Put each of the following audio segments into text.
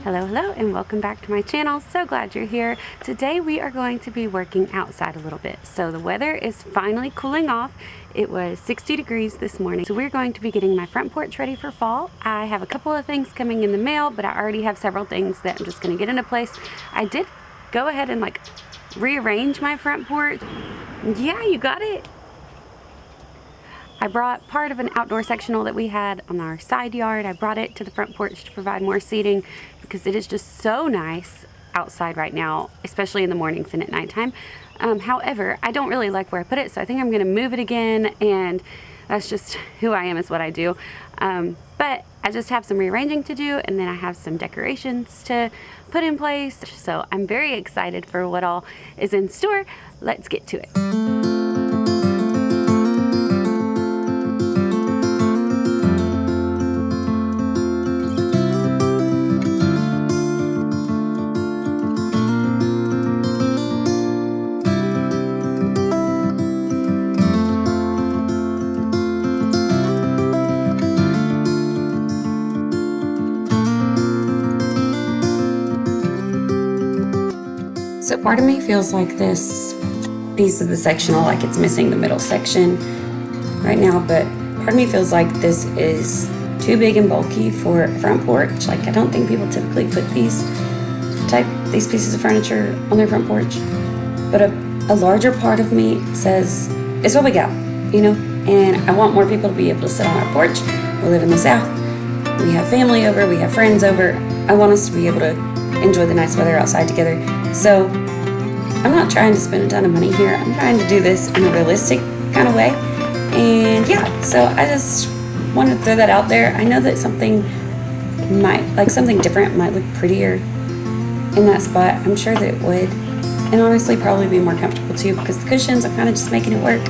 Hello, and welcome back to my channel. So glad you're here. Today we are going to be working outside a little bit. So the weather is finally cooling off. It was 60 degrees this morning. So we're going to be getting my front porch ready for fall. I have a couple of things coming in the mail, but I already have several things that I'm just going to get into place. I did go ahead and rearrange my front porch. Yeah, you got it. I brought part of an outdoor sectional that we had on our side yard. I brought it to the front porch to provide more seating because it is just so nice outside right now, especially in the mornings and at nighttime. However, I don't really like where I put it, so I think I'm going to move it again, and that's just who I am, is what I do. But I just have some rearranging to do, and then I have some decorations to put in place. So I'm very excited for what all is in store. Let's get to it. So part of me feels like this piece of the sectional, like it's missing the middle section right now, but part of me feels like this is too big and bulky for a front porch. Like, I don't think people typically put these pieces of furniture on their front porch, but a larger part of me says it's what we got, you know, and I want more people to be able to sit on our porch. We live in the South. We have family over, we have friends over. I want us to be able to enjoy the nice weather outside together. So I'm not trying to spend a ton of money here. I'm trying to do this in a realistic kind of way. And yeah, so I just wanted to throw that out there. I know that something different might look prettier in that spot. I'm sure that it would. And honestly, probably be more comfortable too, because the cushions are kind of just making it work.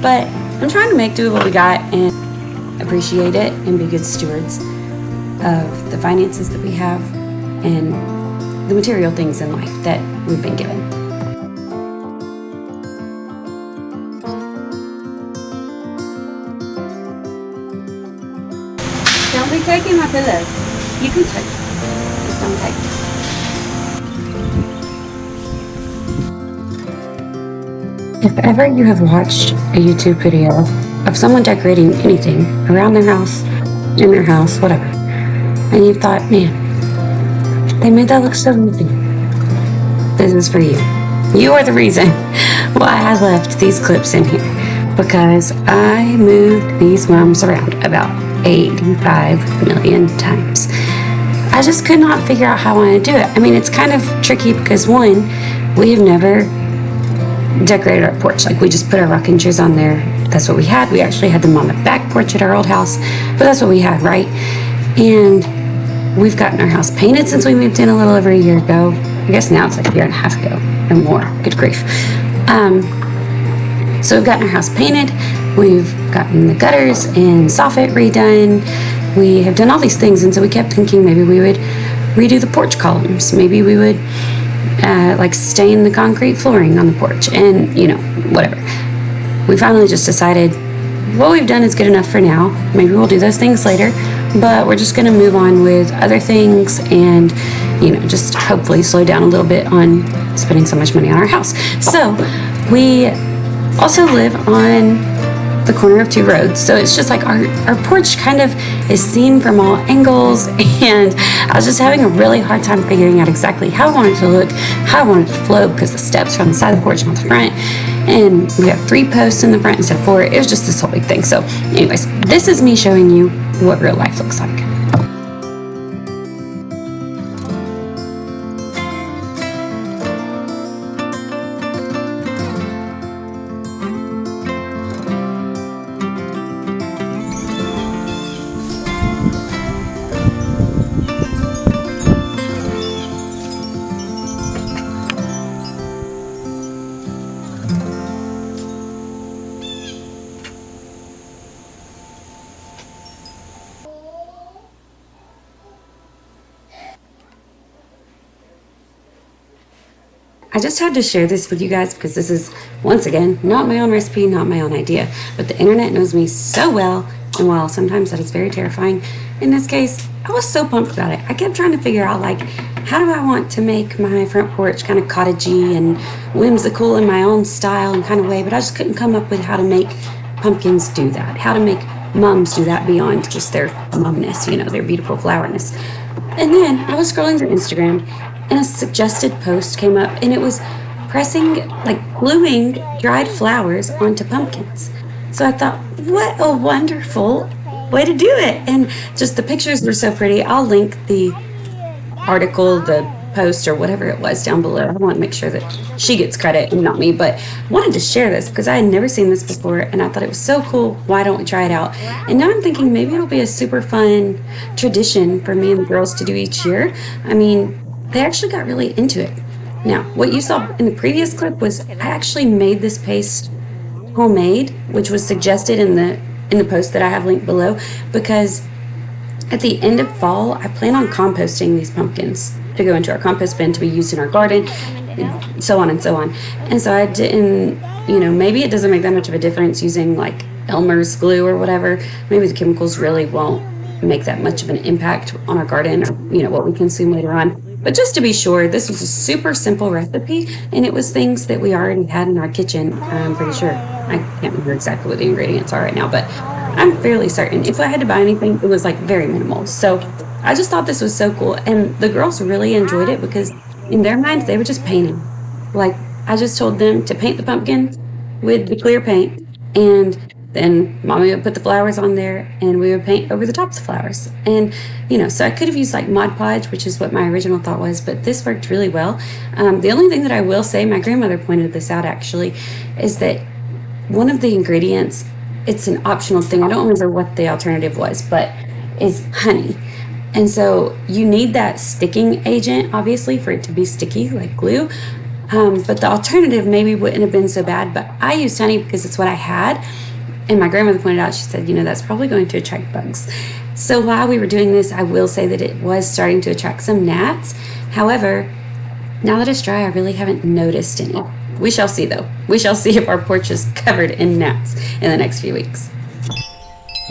But I'm trying to make do with what we got and appreciate it and be good stewards of the finances that we have and the material things in life that we've been given. Don't be taking my pillow. You can take it. Just don't take it. If ever you have watched a YouTube video of someone decorating anything around their house, in their house, whatever, and you thought, man, they made that look so easy, this is for you. You are the reason why I left these clips in here, because I moved these mums around about 85 million times. I just could not figure out how I want to do it. I mean, it's kind of tricky because, one, we have never decorated our porch. Like, we just put our rocking chairs on there. That's what we had. We actually had them on the back porch at our old house, but that's what we had, right? And we've gotten our house painted since we moved in a little over a year ago. I guess now it's like a year and a half ago or more. Good grief. So we've gotten our house painted. We've gotten the gutters and soffit redone. We have done all these things, and so we kept thinking maybe we would redo the porch columns. Maybe we would stain the concrete flooring on the porch, and you know, whatever. We finally just decided what we've done is good enough for now. Maybe we'll do those things later, but we're just going to move on with other things and, you know, just hopefully slow down a little bit on spending so much money on our house. So we also live on the corner of two roads, so it's just like our porch kind of is seen from all angles, and I was just having a really hard time figuring out exactly how I wanted it to look, how I wanted it to flow, because the steps are on the side of the porch and on the front, and we have 3 posts in the front instead of 4. It was just this whole big thing. So anyways, this is me showing you what real life looks like. I just had to share this with you guys because this is, once again, not my own recipe, not my own idea, but the internet knows me so well, and while sometimes that is very terrifying, in this case, I was so pumped about it. I kept trying to figure out, like, how do I want to make my front porch kind of cottagey and whimsical in my own style and kind of way, but I just couldn't come up with how to make pumpkins do that, how to make mums do that beyond just their mumness, you know, their beautiful flowerness. And then I was scrolling through Instagram and a suggested post came up, and it was pressing, like gluing dried flowers onto pumpkins. So I thought, what a wonderful way to do it. And just the pictures were so pretty. I'll link the article, the post, or whatever it was down below. I want to make sure that she gets credit and not me, but I wanted to share this because I had never seen this before and I thought it was so cool. Why don't we try it out? And now I'm thinking maybe it'll be a super fun tradition for me and the girls to do each year. I mean, they actually got really into it. Now, what you saw in the previous clip was I actually made this paste homemade, which was suggested in the post that I have linked below, because at the end of fall, I plan on composting these pumpkins to go into our compost bin to be used in our garden, so on and so on. And so I didn't, you know, maybe it doesn't make that much of a difference using like Elmer's glue or whatever. Maybe the chemicals really won't make that much of an impact on our garden or, you know, what we consume later on. But just to be sure, this was a super simple recipe, and it was things that we already had in our kitchen. I'm pretty sure. I can't remember exactly what the ingredients are right now, but I'm fairly certain. If I had to buy anything, it was like very minimal. So I just thought this was so cool. And the girls really enjoyed it because in their minds, they were just painting. Like, I just told them to paint the pumpkin with the clear paint, and then mommy would put the flowers on there and we would paint over the top of the flowers. And, you know, so I could have used like Mod Podge, which is what my original thought was, but this worked really well. The only thing that I will say, my grandmother pointed this out actually, is that one of the ingredients, it's an optional thing, I don't remember what the alternative was, but is honey. And so you need that sticking agent, obviously, for it to be sticky like glue. But the alternative maybe wouldn't have been so bad, but I used honey because it's what I had. And my grandmother pointed out, she said, you know, that's probably going to attract bugs. So while we were doing this, I will say that it was starting to attract some gnats. However, now that it's dry, I really haven't noticed any. We shall see, though. We shall see if our porch is covered in gnats in the next few weeks.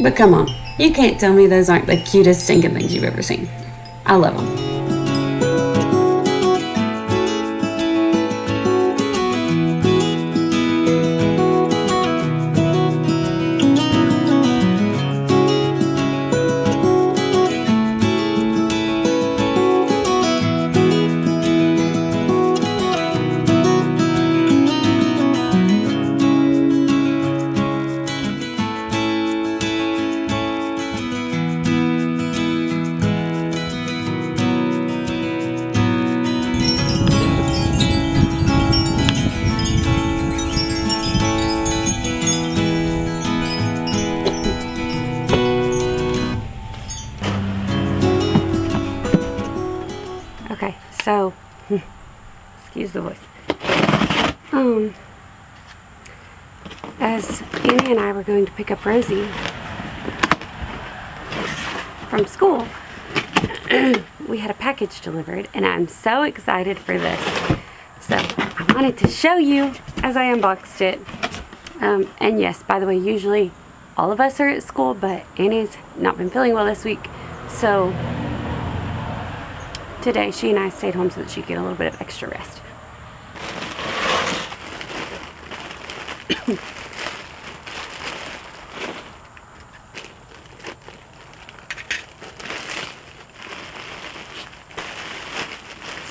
But come on, you can't tell me those aren't the cutest stinking things you've ever seen. I love them. Okay, so, excuse the voice. As Annie and I were going to pick up Rosie from school, we had a package delivered, and I'm so excited for this. So, I wanted to show you as I unboxed it. And yes, by the way, usually all of us are at school, but Annie's not been feeling well this week, so today, she and I stayed home so that she could get a little bit of extra rest.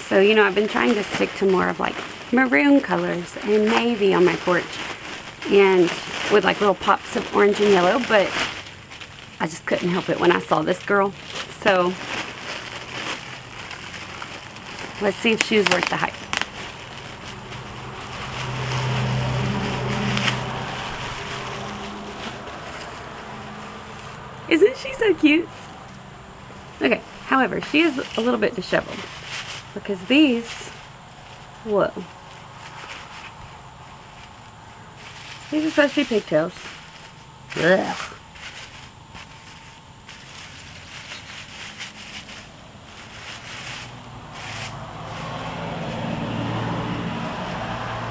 So, you know, I've been trying to stick to more of like maroon colors and navy on my porch, and with like little pops of orange and yellow, but I just couldn't help it when I saw this girl. So let's see if she was worth the hype. Isn't she so cute? Okay, however, she is a little bit disheveled because these, whoa. These are supposed to be pigtails. Ugh.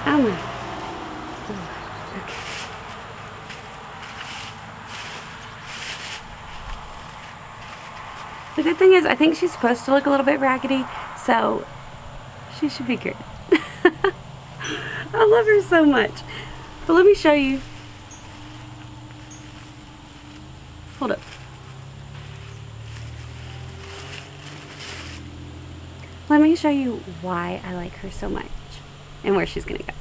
Oh my. Okay. The good thing is I think she's supposed to look a little bit raggedy, so she should be good. I love her so much. But let me show you. Hold up. Let me show you why I like her so much and where she's gonna go.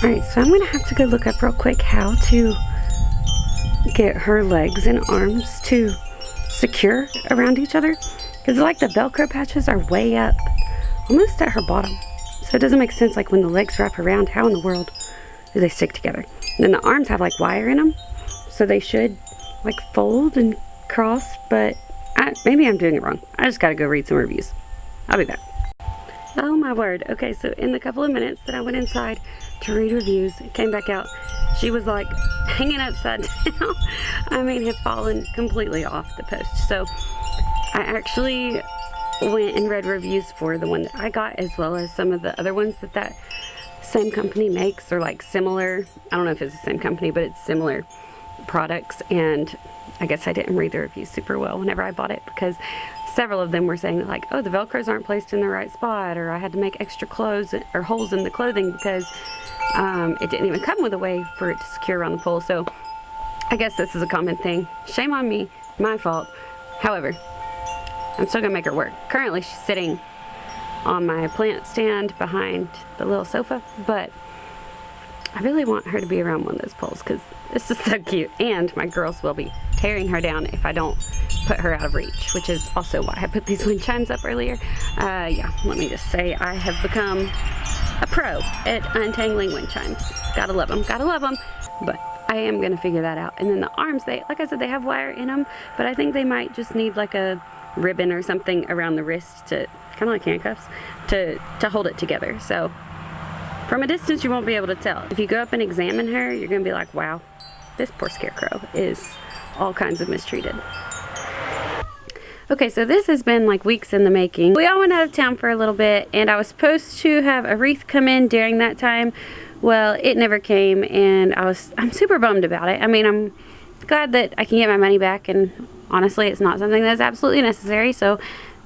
Alright, so I'm going to have to go look up real quick how to get her legs and arms to secure around each other. Because like the Velcro patches are way up, almost at her bottom. So it doesn't make sense, like when the legs wrap around, how in the world do they stick together? And then the arms have like wire in them, so they should like fold and cross, but maybe I'm doing it wrong. I just got to go read some reviews. I'll be back. Oh my word. Okay, so in the couple of minutes that I went inside to read reviews, came back out, she was like hanging upside down. I mean, had fallen completely off the post. So I actually went and read reviews for the one that I got, as well as some of the other ones that same company makes, or like similar. I don't know if it's the same company, but it's similar products. And I guess I didn't read the reviews super well whenever I bought it, because several of them were saying that, like, oh, the Velcros aren't placed in the right spot, or I had to make extra clothes or holes in the clothing because it didn't even come with a way for it to secure around the pole. So I guess this is a common thing. Shame on me, my fault. However, I'm still gonna make her work. Currently she's sitting on my plant stand behind the little sofa, but I really want her to be around one of those poles because it's just so cute. And my girls will be tearing her down if I don't put her out of reach, which is also why I put these wind chimes up earlier. Yeah, let me just say I have become a pro at untangling wind chimes. Gotta love them, but I am gonna figure that out. And then the arms, they, like I said, they have wire in them, but I think they might just need like a ribbon or something around the wrist to, kind of like handcuffs, to hold it together. So from a distance you won't be able to tell. If you go up and examine her, you're gonna be like, wow, this poor scarecrow is all kinds of mistreated. Okay, so this has been like weeks in the making. We all went out of town for a little bit, and I was supposed to have a wreath come in during that time. Well, it never came, and I'm super bummed about it. I mean, I'm glad that I can get my money back, and honestly, it's not something that's absolutely necessary, so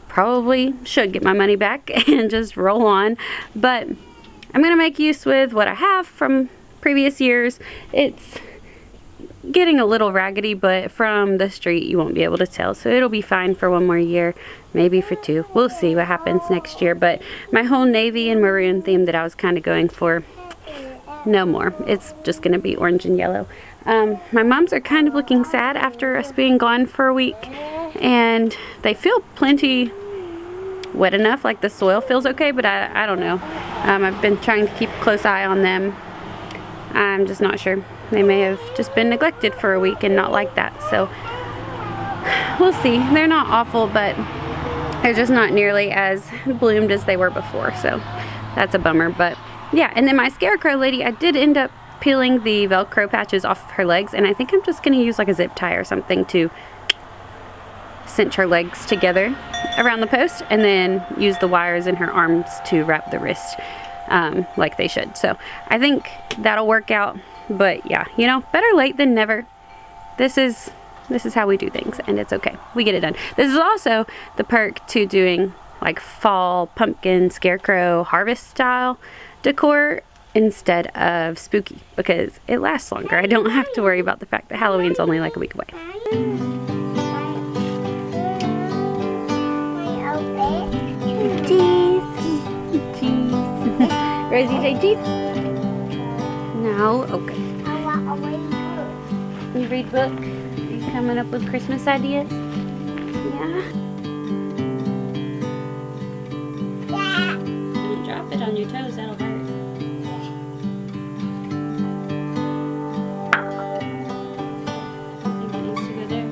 probably should get my money back and just roll on. But I'm gonna make use with what I have from previous years. It's getting a little raggedy, but from the street you won't be able to tell, so it'll be fine for one more year, maybe for two. We'll see what happens next year. But my whole navy and maroon theme that I was kind of going for, no more. It's just gonna be orange and yellow. My moms are kind of looking sad after us being gone for a week, and they feel plenty wet enough, like the soil feels okay, but I don't know. I've been trying to keep a close eye on them. I'm just not sure. They may have just been neglected for a week and not like that, so we'll see. They're not awful, but they're just not nearly as bloomed as they were before, so that's a bummer. But yeah, and then my scarecrow lady, I did end up peeling the Velcro patches off of her legs, and I think I'm just going to use like a zip tie or something to cinch her legs together around the post, and then use the wires in her arms to wrap the wrist like they should. So I think that'll work out. But yeah, you know, better late than never. This is how we do things, and it's okay. We get it done. This is also the perk to doing like fall pumpkin scarecrow harvest style decor instead of spooky, because it lasts longer. I don't have to worry about the fact that Halloween's only like a week away. Cheese. Cheese. Rosie, say cheese. No? Okay. You read book? Are you coming up with Christmas ideas? Yeah? Don't drop it on on your toes, that'll hurt. I think it needs to go there.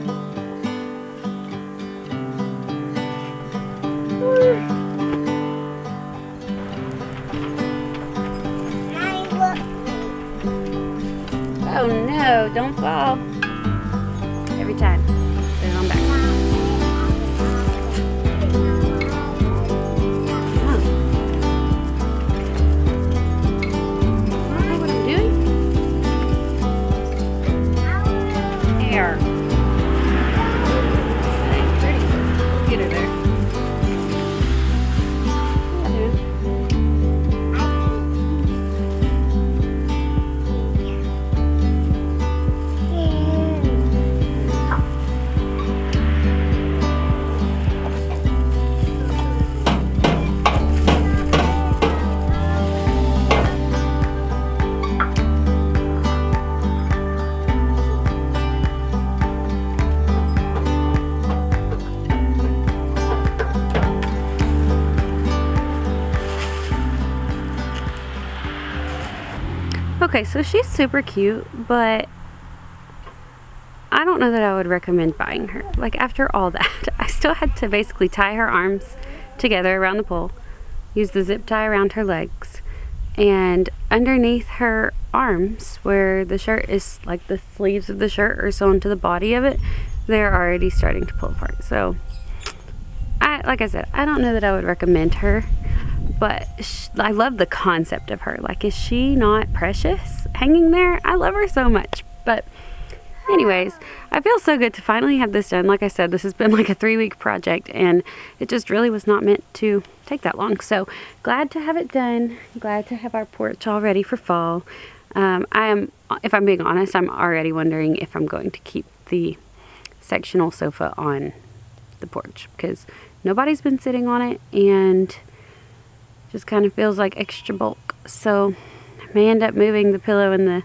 Oh no, don't fall. Every time. Put it on back. Okay, so she's super cute, but I don't know that I would recommend buying her. Like, after all that, I still had to basically tie her arms together around the pole, use the zip tie around her legs, and underneath her arms, where the shirt is, like the sleeves of the shirt are sewn to the body of it, they're already starting to pull apart. So, like I said, I don't know that I would recommend her. But I love the concept of her. Like, is she not precious hanging there? I love her so much. But anyways, I feel so good to finally have this done. Like I said, this has been like a 3-week project, and it just really was not meant to take that long. So glad to have it done. Glad to have our porch all ready for fall. If I'm being honest, I'm already wondering if I'm going to keep the sectional sofa on the porch, because nobody's been sitting on it, and just kind of feels like extra bulk. So I may end up moving the pillow and the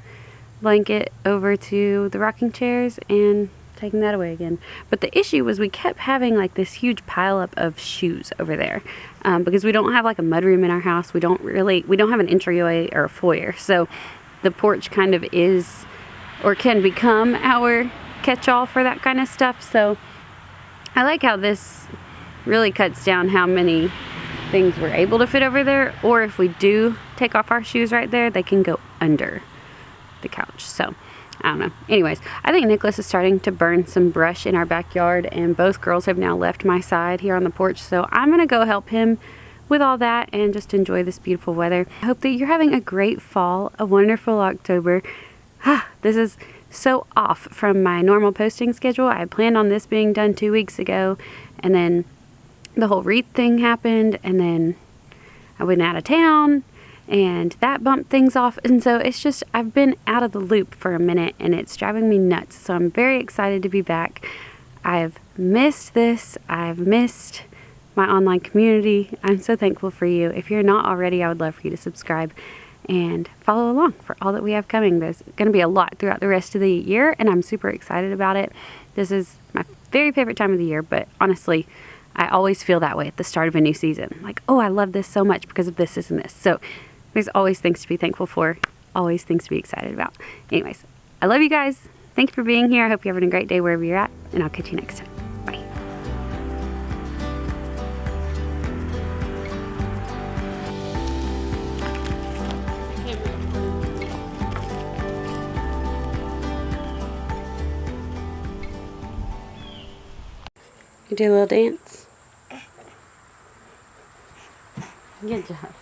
blanket over to the rocking chairs and taking that away again. But the issue was we kept having like this huge pile up of shoes over there, because we don't have like a mudroom in our house. We don't have an entryway or a foyer. So the porch kind of is, or can become, our catch-all for that kind of stuff. So I like how this really cuts down how many things we're able to fit over there, or if we do take off our shoes right there, they can go under the couch. So I don't know. Anyways, I think Nicholas is starting to burn some brush in our backyard, and both girls have now left my side here on the porch, so I'm gonna go help him with all that and just enjoy this beautiful weather. I hope that you're having a great fall, a wonderful October. This is so off from my normal posting schedule. I had planned on this being done 2 weeks ago, and then the whole wreath thing happened, and then I went out of town, and that bumped things off. And so it's just, I've been out of the loop for a minute, and it's driving me nuts. So I'm very excited to be back. I've missed this. I've missed my online community. I'm so thankful for you. If you're not already, I would love for you to subscribe and follow along for all that we have coming. There's going to be a lot throughout the rest of the year, and I'm super excited about it. This is my very favorite time of the year, but honestly, I always feel that way at the start of a new season. Like, oh, I love this so much because of this, and this. So there's always things to be thankful for, always things to be excited about. Anyways, I love you guys. Thanks for being here. I hope you're having a great day wherever you're at, and I'll catch you next time. Bye. You do a little dance? Good job.